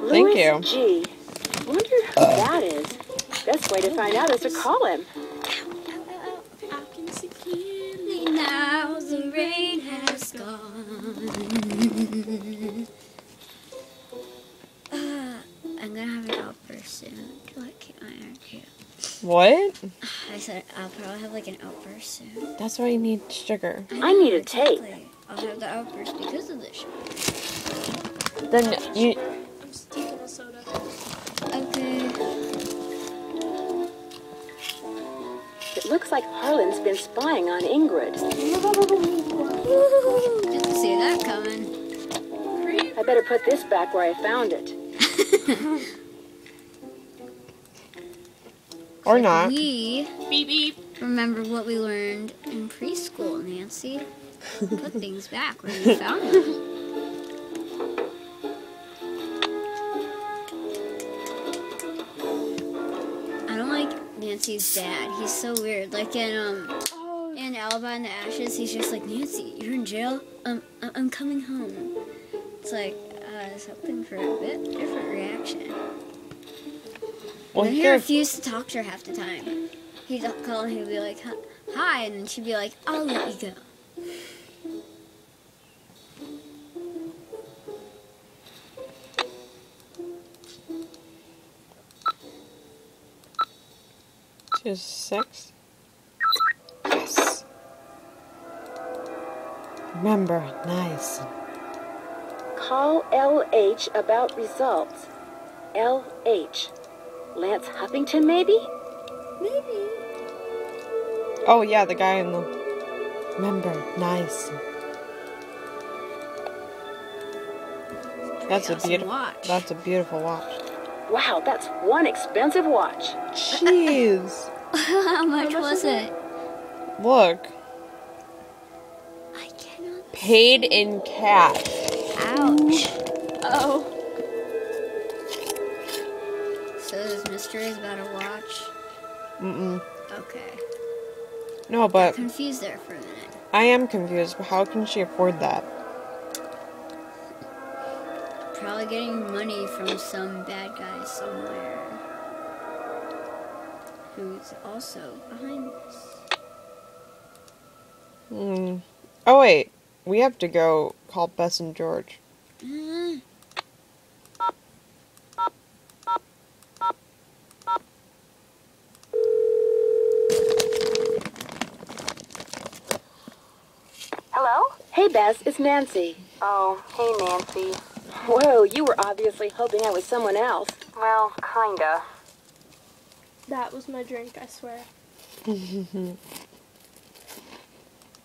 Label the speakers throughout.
Speaker 1: Thank you.
Speaker 2: G. Wonder who that is. Best way to find out is to call him.
Speaker 3: I can see clearly now the rain has gone. I'm gonna have an outburst soon.
Speaker 1: What?
Speaker 3: I said I'll probably have like an outburst soon.
Speaker 1: That's why you need sugar.
Speaker 2: I need a tape.
Speaker 3: I'll have the outburst because of this.
Speaker 1: Then you...
Speaker 4: I'm just taking a soda.
Speaker 3: Okay.
Speaker 2: It looks like Harlan's been spying on Ingrid.
Speaker 3: Didn't see that coming.
Speaker 2: I better put this back where I found it.
Speaker 1: Or not.
Speaker 3: We
Speaker 4: Beep beep.
Speaker 3: remember what we learned in preschool, Nancy. Put things back where you found them. I don't like Nancy's dad. He's so weird. Like in Alibi in the Ashes, he's just like, Nancy, you're in jail? I'm coming home. It's like, I was hoping for a bit different reaction.
Speaker 1: Well,
Speaker 3: And he
Speaker 1: here...
Speaker 3: refused to talk to her half the time. He'd call and he'd be like, hi, and then she'd be like, I'll let you go.
Speaker 1: Just 6. Yes. Remember, nice.
Speaker 2: Call LH about results. LH. Lance Huffington, maybe?
Speaker 3: Maybe.
Speaker 1: Oh yeah, the guy in the... Remember, nice. That's a
Speaker 3: awesome
Speaker 1: beautiful
Speaker 3: watch.
Speaker 1: That's a beautiful watch.
Speaker 2: Wow, that's one expensive watch.
Speaker 1: Jeez.
Speaker 3: How much was it?
Speaker 1: Look.
Speaker 3: I cannot.
Speaker 1: Paid in cash.
Speaker 3: Ouch.
Speaker 4: Oh.
Speaker 3: So this mystery is about a watch?
Speaker 1: Mm-mm.
Speaker 3: Okay.
Speaker 1: No, but
Speaker 3: Confused there for a minute.
Speaker 1: I am confused. But how can she afford that?
Speaker 3: Probably getting money from some bad guy somewhere. Who's also behind this.
Speaker 1: Oh wait, we have to go call Bess and George.
Speaker 2: Hello? Hey, Bess, it's Nancy.
Speaker 5: Oh, hey, Nancy.
Speaker 2: Whoa, you were obviously hoping I was someone else.
Speaker 5: Well, kinda.
Speaker 4: That was my drink, I swear.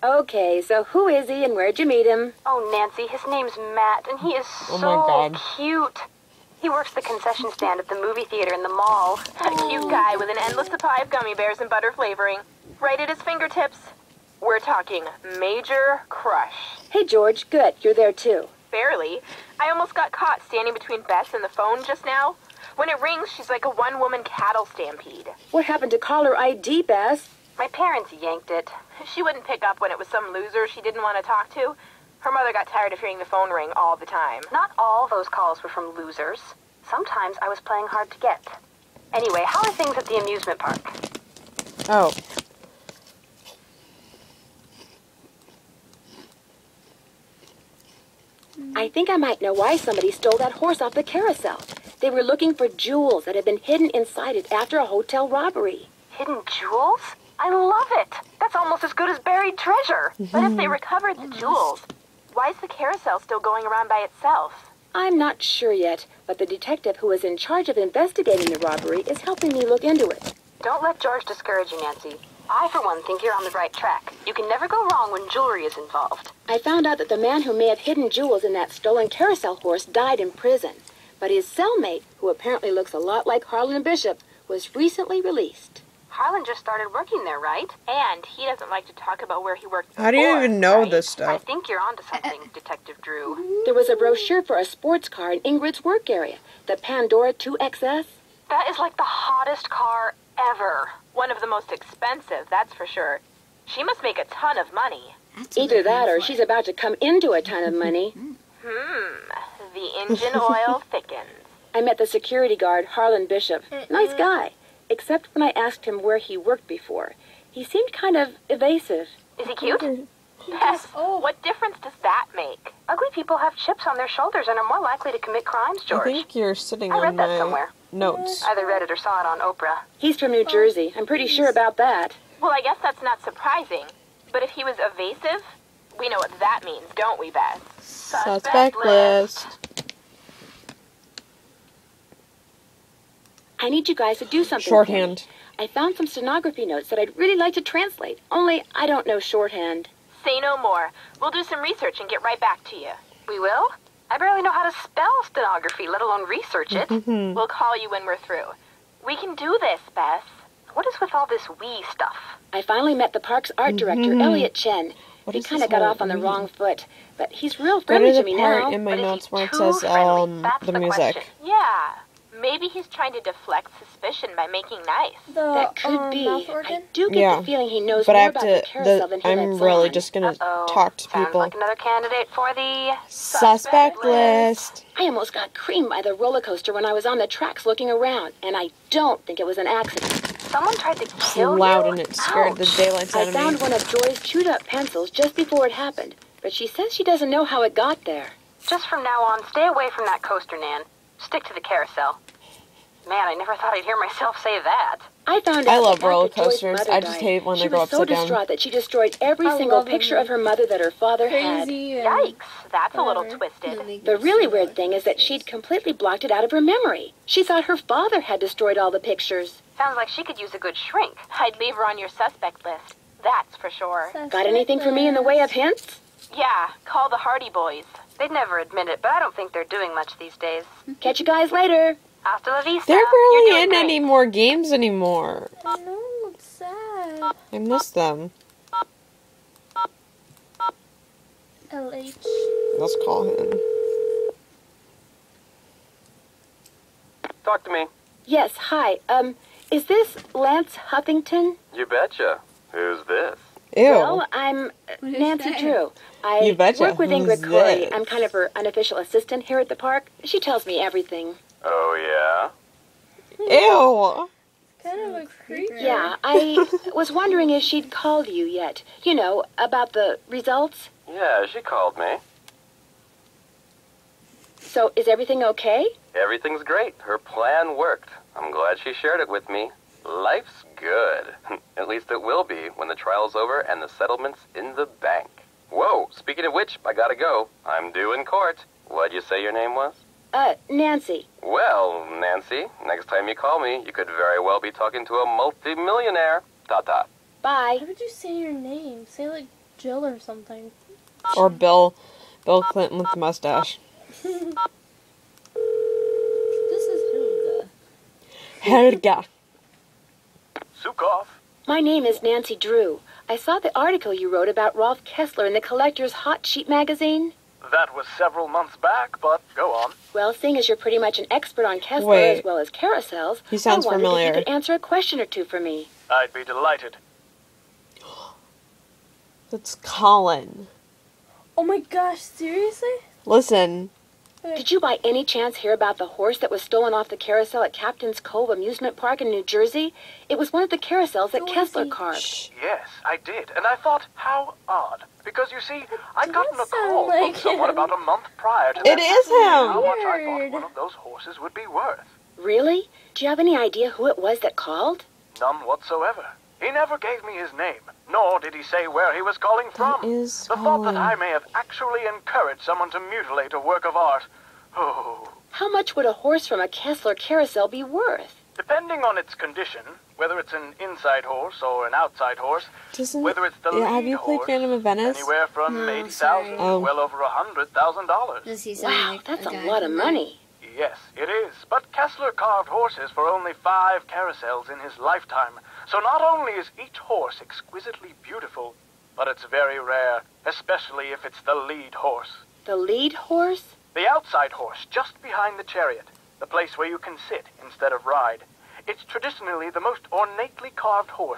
Speaker 2: Okay, so who is he and where'd you meet him?
Speaker 5: Oh, Nancy, his name's Matt, and he is
Speaker 1: Oh my God.
Speaker 5: so cute. He works the concession stand at the movie theater in the mall.
Speaker 6: A cute guy with an endless supply of gummy bears and butter flavoring. Right at his fingertips. We're talking major crush.
Speaker 2: Hey, George, good, you're there too.
Speaker 6: Barely. I almost got caught standing between Bess and the phone just now. When it rings, she's like a one-woman cattle stampede.
Speaker 2: What happened to caller ID, Bess?
Speaker 5: My parents yanked it.
Speaker 6: She wouldn't pick up when it was some loser she didn't want to talk to. Her mother got tired of hearing the phone ring all the time.
Speaker 5: Not all those calls were from losers. Sometimes I was playing hard to get. Anyway, how are things at the amusement park?
Speaker 1: Oh.
Speaker 2: I think I might know why somebody stole that horse off the carousel. They were looking for jewels that had been hidden inside it after a hotel robbery.
Speaker 5: Hidden jewels? I love it. That's almost as good as buried treasure.
Speaker 6: But if they recovered the jewels, why is the carousel still going around by itself?
Speaker 2: I'm not sure yet, but the detective who is in charge of investigating the robbery is helping me look into it.
Speaker 5: Don't let George discourage you, Nancy. I, for one, think you're on the right track. You can never go wrong when jewelry is involved.
Speaker 2: I found out that the man who may have hidden jewels in that stolen carousel horse died in prison. But his cellmate, who apparently looks a lot like Harlan Bishop, was recently released.
Speaker 5: Harlan just started working there, right?
Speaker 6: And he doesn't like to talk about where he worked before.
Speaker 1: How do you even know
Speaker 6: right?
Speaker 1: this
Speaker 5: I
Speaker 1: stuff?
Speaker 5: think you're onto something, Detective Drew.
Speaker 2: There was a brochure for a sports car in Ingrid's work area, the Pandora 2XS.
Speaker 5: That is like the hottest car ever.
Speaker 6: One of the most expensive, that's for sure. She must make a ton of money.
Speaker 3: That's what
Speaker 2: Either
Speaker 3: they're
Speaker 2: that or
Speaker 3: paying for.
Speaker 2: she's about to come into a ton of money.
Speaker 6: The engine oil thickens.
Speaker 2: I met the security guard, Harlan Bishop. Nice guy. Except when I asked him where he worked before. He seemed kind of evasive.
Speaker 6: Is he cute? Yes. What difference does that make?
Speaker 5: Ugly people have chips on their shoulders and are more likely to commit crimes, George.
Speaker 1: I think you're sitting
Speaker 5: I
Speaker 1: on
Speaker 5: read that
Speaker 1: my
Speaker 5: somewhere.
Speaker 1: notes.
Speaker 5: Either read it or saw it on Oprah.
Speaker 2: He's from New Jersey. I'm pretty sure about that.
Speaker 6: Well, I guess that's not surprising. But if he was evasive, we know what that means, don't we, Beth?
Speaker 1: Suspect list.
Speaker 2: I need you guys to do something.
Speaker 1: Shorthand.
Speaker 2: For me. I found some stenography notes that I'd really like to translate. Only I don't know shorthand.
Speaker 6: Say no more. We'll do some research and get right back to you.
Speaker 5: We will? I barely know how to spell stenography, let alone research it.
Speaker 6: We'll call you when we're through. We can do this, Beth.
Speaker 5: What is with all this we stuff?
Speaker 2: I finally met the park's art director, Elliot Chen.
Speaker 1: What
Speaker 2: He
Speaker 1: is
Speaker 2: kind
Speaker 1: this
Speaker 2: of got
Speaker 1: whole
Speaker 2: off on the
Speaker 1: we?
Speaker 2: wrong foot, but he's real
Speaker 1: Go
Speaker 2: friendly
Speaker 1: to
Speaker 2: to
Speaker 1: the
Speaker 2: me
Speaker 1: part
Speaker 2: now.
Speaker 1: in my
Speaker 5: But is
Speaker 1: notes
Speaker 5: he
Speaker 1: where it
Speaker 5: too
Speaker 1: says
Speaker 5: friendly? That's
Speaker 1: the
Speaker 5: the
Speaker 1: music.
Speaker 5: question.
Speaker 6: Yeah. Maybe he's trying to deflect suspicion by making nice.
Speaker 2: That could be.
Speaker 4: Mouth
Speaker 2: I
Speaker 4: organ?
Speaker 2: do get
Speaker 1: Yeah.
Speaker 2: the feeling he knows
Speaker 1: But I
Speaker 2: more
Speaker 1: have
Speaker 2: about the
Speaker 1: to.
Speaker 2: carousel than he
Speaker 1: I'm
Speaker 2: lets
Speaker 1: really
Speaker 2: on.
Speaker 1: just gonna
Speaker 5: Uh-oh.
Speaker 1: talk to
Speaker 5: Sounds
Speaker 1: people.
Speaker 5: like another candidate for the
Speaker 1: Suspect list.
Speaker 2: I almost got creamed by the roller coaster when I was on the tracks looking around, and I don't think it was an accident.
Speaker 5: Someone tried to
Speaker 1: It's
Speaker 5: kill
Speaker 1: loud
Speaker 5: you?
Speaker 1: and it scared the
Speaker 5: Ouch.
Speaker 1: daylights out
Speaker 2: I
Speaker 1: of me.
Speaker 2: found one of Joy's chewed-up pencils just before it happened, but she says she doesn't know how it got there.
Speaker 5: Just from now on, stay away from that coaster, Nan. Stick to the carousel. Man, I never thought I'd hear myself say that.
Speaker 2: I found
Speaker 1: I
Speaker 2: out
Speaker 1: love
Speaker 2: that
Speaker 1: roller
Speaker 2: after Joy's
Speaker 1: coasters.
Speaker 2: mother
Speaker 1: I just
Speaker 2: died,
Speaker 1: hate when they
Speaker 2: she
Speaker 1: go
Speaker 2: was so
Speaker 1: upside down.
Speaker 2: distraught that she destroyed every
Speaker 4: I
Speaker 2: single
Speaker 4: love it
Speaker 2: picture
Speaker 4: when
Speaker 2: of her mother that her father had.
Speaker 4: Crazy and
Speaker 6: Yikes. That's a little
Speaker 4: Whatever.
Speaker 6: twisted.
Speaker 2: The really weird thing is that she'd completely blocked it out of her memory. She thought her father had destroyed all the pictures.
Speaker 5: Sounds like she could use a good shrink.
Speaker 6: I'd leave her on your suspect list. That's for sure.
Speaker 2: Got anything for me in the way of hints?
Speaker 6: Yeah, call the Hardy Boys.
Speaker 5: They'd never admit it, but I don't think they're doing much these days.
Speaker 2: Catch you guys later.
Speaker 5: Hasta la vista.
Speaker 1: They're
Speaker 5: You're
Speaker 1: barely
Speaker 5: doing
Speaker 1: in
Speaker 5: great.
Speaker 1: any more games anymore.
Speaker 4: I know, it's sad.
Speaker 1: I miss them.
Speaker 4: LH.
Speaker 1: Let's call him.
Speaker 7: Talk to me.
Speaker 2: Yes, hi. Is this Lance Huffington?
Speaker 7: You betcha. Who's this?
Speaker 1: Ew.
Speaker 2: Well, I'm
Speaker 3: What is
Speaker 2: Nancy
Speaker 3: that?
Speaker 2: Drew.
Speaker 1: You
Speaker 2: I
Speaker 1: betcha.
Speaker 2: work with
Speaker 1: Who's
Speaker 2: Ingrid Corey.
Speaker 1: this?
Speaker 2: I'm kind of her unofficial assistant here at the park. She tells me everything.
Speaker 7: Oh, yeah?
Speaker 1: Ew.
Speaker 4: Kind of a creeper.
Speaker 2: Yeah, I was wondering if she'd called you yet. You know, about the results.
Speaker 7: Yeah, she called me.
Speaker 2: So, is everything okay?
Speaker 7: Everything's great. Her plan worked. I'm glad she shared it with me. Life's good. At least it will be when the trial's over and the settlement's in the bank. Whoa, speaking of which, I gotta go. I'm due in court. What'd you say your name was?
Speaker 2: Nancy.
Speaker 7: Well, Nancy, next time you call me, you could very well be talking to a multi-millionaire. Ta-ta.
Speaker 2: Bye.
Speaker 4: How would you say your name? Say like Jill or something.
Speaker 1: Or Bill Clinton with the mustache.
Speaker 3: This is Helga.
Speaker 1: Helga.
Speaker 7: Sukov.
Speaker 2: My name is Nancy Drew. I saw the article you wrote about Rolf Kessler in the Collector's Hot Sheet magazine.
Speaker 8: That was several months back, but go on.
Speaker 2: Well, seeing as you're pretty much an expert on Kessler
Speaker 1: Wait.
Speaker 2: as well as carousels,
Speaker 1: He sounds
Speaker 2: I wondered
Speaker 1: familiar.
Speaker 2: if you could answer a question or two for me.
Speaker 8: I'd be delighted.
Speaker 1: That's Colin.
Speaker 4: Oh my gosh, seriously?
Speaker 1: Listen.
Speaker 2: Did you by any chance hear about the horse that was stolen off the carousel at Captain's Cove Amusement Park in New Jersey? It was one of the carousels that
Speaker 4: Who is
Speaker 2: Kessler
Speaker 4: he?
Speaker 2: carved.
Speaker 1: Shh.
Speaker 8: Yes, I did, and I thought, how odd. Because you see, I'd gotten a
Speaker 4: does sound
Speaker 8: call
Speaker 4: like
Speaker 8: from someone
Speaker 4: him.
Speaker 8: about a month prior to
Speaker 1: It
Speaker 8: that
Speaker 1: is
Speaker 8: how
Speaker 1: him.
Speaker 8: much I thought
Speaker 4: Weird.
Speaker 8: one of those horses would be worth.
Speaker 2: Really? Do you have any idea who it was that called?
Speaker 8: None whatsoever. He never gave me his name, nor did he say where he was calling from.
Speaker 1: That is
Speaker 8: The thought that
Speaker 1: Colin.
Speaker 8: I may have actually encouraged someone to mutilate a work of art. Oh.
Speaker 2: How much would a horse from a Kessler carousel be worth?
Speaker 8: Depending on its condition, whether it's an inside horse or an outside horse,
Speaker 1: Doesn't,
Speaker 8: whether it's the
Speaker 1: yeah, have
Speaker 8: lead
Speaker 1: you played
Speaker 8: horse,
Speaker 1: Phantom of Venice?
Speaker 8: anywhere from
Speaker 3: No,
Speaker 8: 80,000
Speaker 3: sorry.
Speaker 8: to
Speaker 1: Oh.
Speaker 8: well over $100,000.
Speaker 3: Does he sound
Speaker 2: Wow,
Speaker 3: like
Speaker 2: that's a
Speaker 3: guy
Speaker 2: lot of
Speaker 3: from
Speaker 2: money.
Speaker 8: Yes, it is. But Kessler carved horses for only 5 carousels in his lifetime. So not only is each horse exquisitely beautiful, but it's very rare, especially if it's the lead horse.
Speaker 2: The lead horse?
Speaker 8: The outside horse, just behind the chariot, the place where you can sit instead of ride. It's traditionally the most ornately carved horse